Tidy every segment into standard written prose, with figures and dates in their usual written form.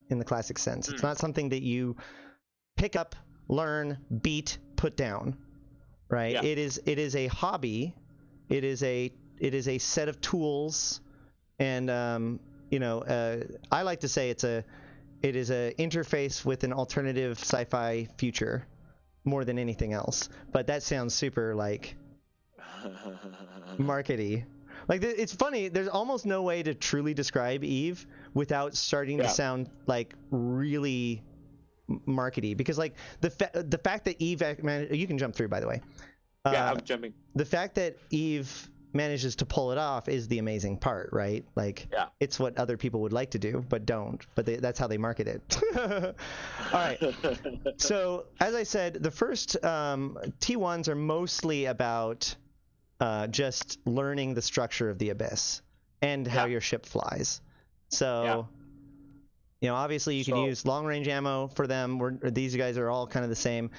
in the classic sense. It's not something that you pick up, learn, beat, put down, right? Yeah. It is a hobby. It is a set of tools, and I like to say it is a interface with an alternative sci-fi future more than anything else. But that sounds super like markety. Like, it's funny, there's almost no way to truly describe Eve without starting to sound like really markety, because like the fact that Eve you can jump through, by the way. Yeah, I'm jumping. The fact that Eve manages to pull it off is the amazing part, right? Like, it's what other people would like to do but don't, but that's how they market it. All right. So as I said, the first T1s are mostly about just learning the structure of the Abyss and how your ship flies. So obviously you can use long range ammo for them. These guys are all kind of the same.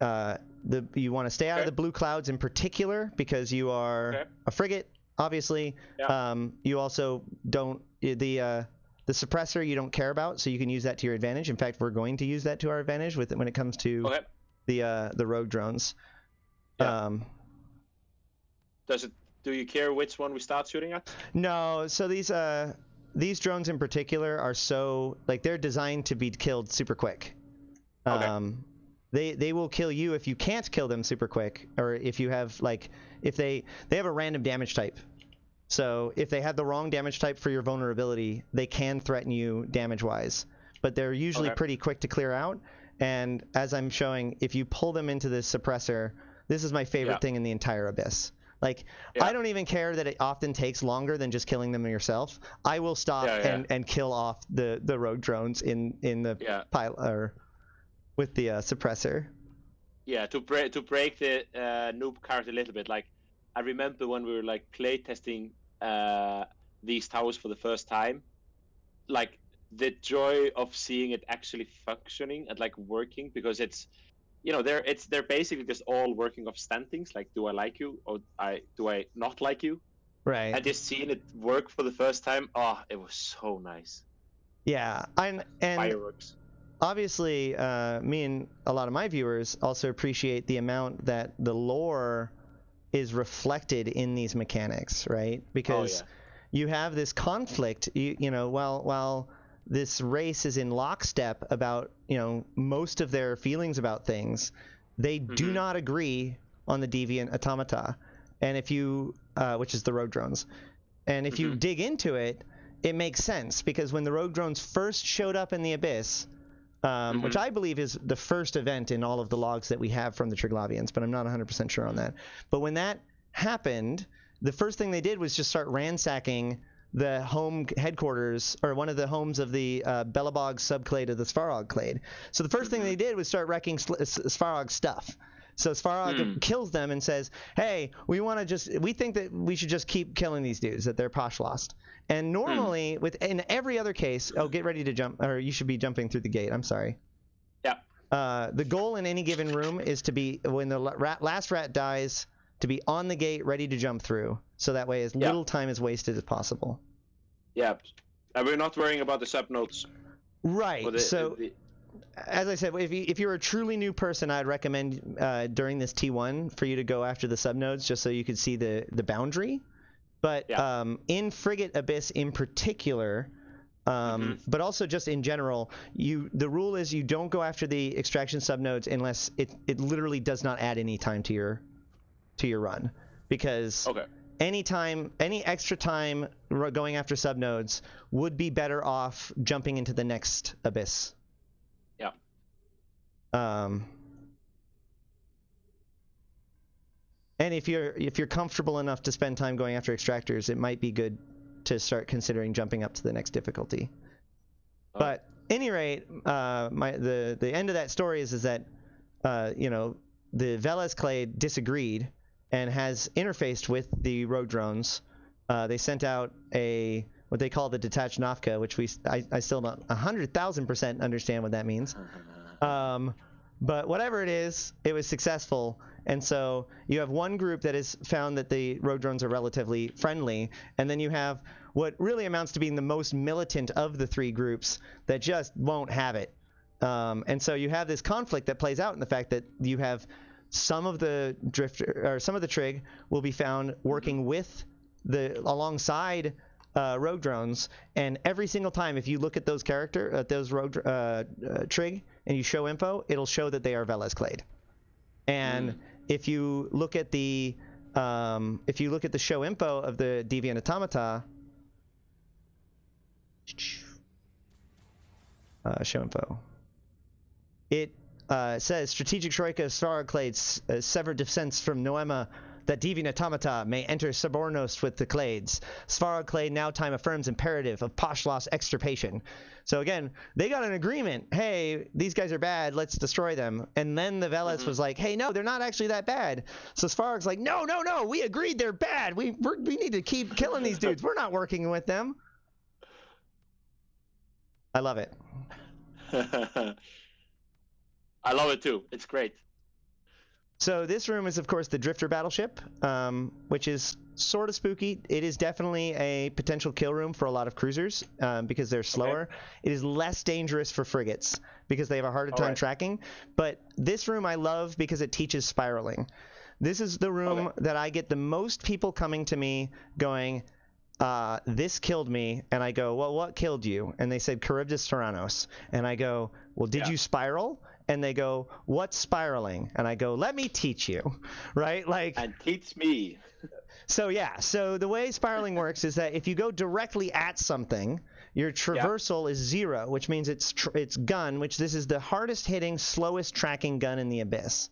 You want to stay out of the blue clouds in particular because you are a frigate, obviously. You also don't the suppressor you don't care about, so you can use that to your advantage. In fact, we're going to use that to our advantage when it comes to the rogue drones. Do you care which one we start shooting at? No. So these drones in particular are they're designed to be killed super quick. They will kill you if you can't kill them super quick, or if you have if they have a random damage type. So if they have the wrong damage type for your vulnerability, they can threaten you damage wise, but they're usually pretty quick to clear out. And as I'm showing, if you pull them into this suppressor, this is my favorite thing in the entire Abyss. Like, I don't even care that it often takes longer than just killing them yourself. I will stop and kill off the rogue drones in the pile or with the suppressor. Yeah, to break the noob card a little bit. Like, I remember when we were like play testing these towers for the first time, like the joy of seeing it actually functioning and like working, because it's they're basically just all working off standings. Like, do I like you or do I not like you? Right. And just seeing it work for the first time, it was so nice. Yeah, and fireworks. Obviously, me and a lot of my viewers also appreciate the amount that the lore is reflected in these mechanics, right? Because you have this conflict, while this race is in lockstep about, most of their feelings about things, they do not agree on the deviant automata, and if you, which is the rogue drones, and if you dig into it, it makes sense, because when the rogue drones first showed up in the Abyss, which I believe is the first event in all of the logs that we have from the Triglavians, but I'm not 100% sure on that. But when that happened, the first thing they did was just start ransacking the home headquarters, or one of the homes of the Belobog subclade of the Svarog clade. So the first thing they did was start wrecking Svarog stuff. So Svarog kills them and says, hey, we think that we should just keep killing these dudes, that they're posh lost. And normally, in every other case, get ready to jump, or you should be jumping through the gate. I'm sorry. Yeah. The goal in any given room is to be, when the last rat dies, to be on the gate, ready to jump through. So that way, as little time is wasted as possible. Yeah. And we're not worrying about the subnodes. Right. As I said, if you're a truly new person, I'd recommend during this T1 for you to go after the subnodes, just so you could see the boundary. But in Frigate Abyss in particular, but also just in general, the rule is you don't go after the extraction subnodes unless it literally does not add any time to your run, because any extra time going after subnodes would be better off jumping into the next Abyss. Yeah. And if you're comfortable enough to spend time going after extractors, it might be good to start considering jumping up to the next difficulty. But at any rate, the end of that story is that the Velez clade disagreed and has interfaced with the rogue drones. They sent out what they call the detached Nafka, which I still not 100,000% understand what that means. But whatever it is, it was successful. And so you have one group that has found that the rogue drones are relatively friendly, and then you have what really amounts to being the most militant of the three groups that just won't have it. And so you have this conflict that plays out in the fact that you have some of the trig will be found working with alongside rogue drones, and every single time if you look at those rogue trig and you show info, it'll show that they are Veles clade. And if you look at the show info of the deviant automata, show info, it says strategic troika Svarog clades severed defense from Noema that deviant automata may enter Subornos with the clades. Svarog clade now time affirms imperative of Poshlos extirpation. So again, they got an agreement. Hey, these guys are bad. Let's destroy them. And then the Veles was like, hey, no, they're not actually that bad. So Svarog's like, no, we agreed they're bad. We need to keep killing these dudes. We're not working with them. I love it. I love it too. It's great. So this room is, of course, the Drifter battleship, which is sort of spooky. It is definitely a potential kill room for a lot of cruisers because they're slower. Okay. It is less dangerous for frigates because they have a harder time tracking. But this room I love because it teaches spiraling. This is the room that I get the most people coming to me going, this killed me. And I go, well, what killed you? And they said, Charybdis Tyrannos. And I go, well, did you spiral? And they go, what's spiraling? And I go, let me teach you, right? And teach me. So the way spiraling works is that if you go directly at something, your traversal is 0, which means it's gun, which this is the hardest hitting, slowest tracking gun in the abyss.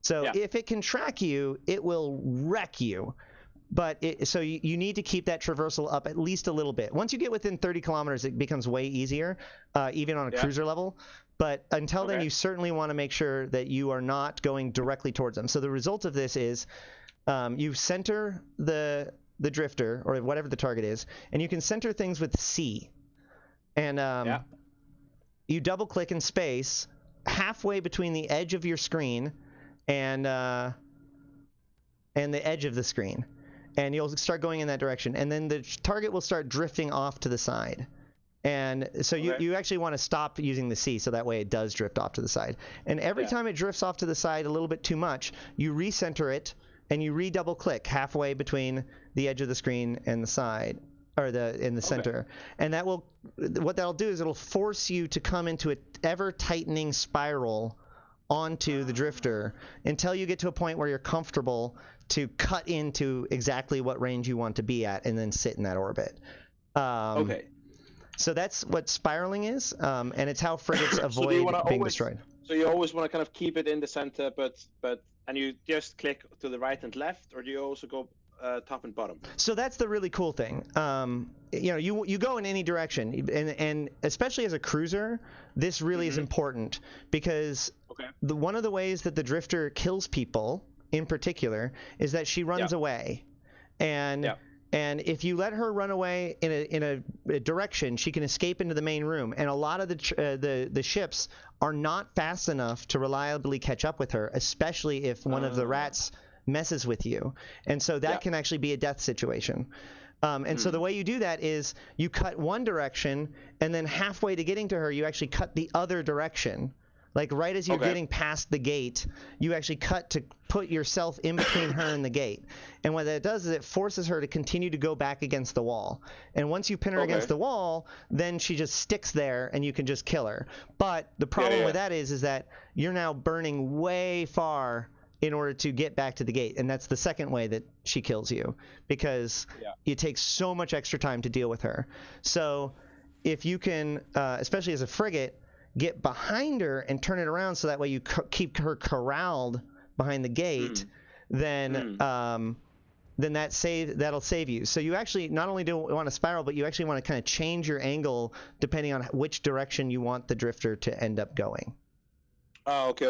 So if it can track you, it will wreck you. But so you need to keep that traversal up at least a little bit. Once you get within 30 kilometers, it becomes way easier, even on a cruiser level. But until then, you certainly want to make sure that you are not going directly towards them. So the result of this is you center the drifter, or whatever the target is, and you can center things with C. And you double-click in space halfway between the edge of your screen and the edge of the screen. And you'll start going in that direction. And then the target will start drifting off to the side. And so you actually want to stop using the C so that way it does drift off to the side. And every time it drifts off to the side a little bit too much, you recenter it and you redouble click halfway between the edge of the screen and the side, or in the center. And what that'll do is it'll force you to come into an ever tightening spiral onto the drifter until you get to a point where you're comfortable to cut into exactly what range you want to be at and then sit in that orbit. So that's what spiraling is, and it's how frigates avoid being destroyed. So you always want to kind of keep it in the center, and you just click to the right and left, or do you also go top and bottom? So that's the really cool thing. You go in any direction, and especially as a cruiser, this really is important because one of the ways that the drifter kills people, in particular, is that she runs away, and if you let her run away in a direction, she can escape into the main room. And a lot of the ships are not fast enough to reliably catch up with her, especially if one of the rats messes with you. And so that can actually be a death situation. And so the way you do that is you cut one direction, and then halfway to getting to her, you actually cut the other direction. Like right as you're getting past the gate, you actually cut to put yourself in between her and the gate. And what that does is it forces her to continue to go back against the wall. And once you pin her against the wall, then she just sticks there and you can just kill her. But the problem with that is that you're now burning way far in order to get back to the gate. And that's the second way that she kills you, because it takes so much extra time to deal with her. So if you can, especially as a frigate, get behind her and turn it around so that way you keep her corralled behind the gate, then that'll save you. So you actually not only do want to spiral, but you actually want to kind of change your angle depending on which direction you want the drifter to end up going. Oh, okay.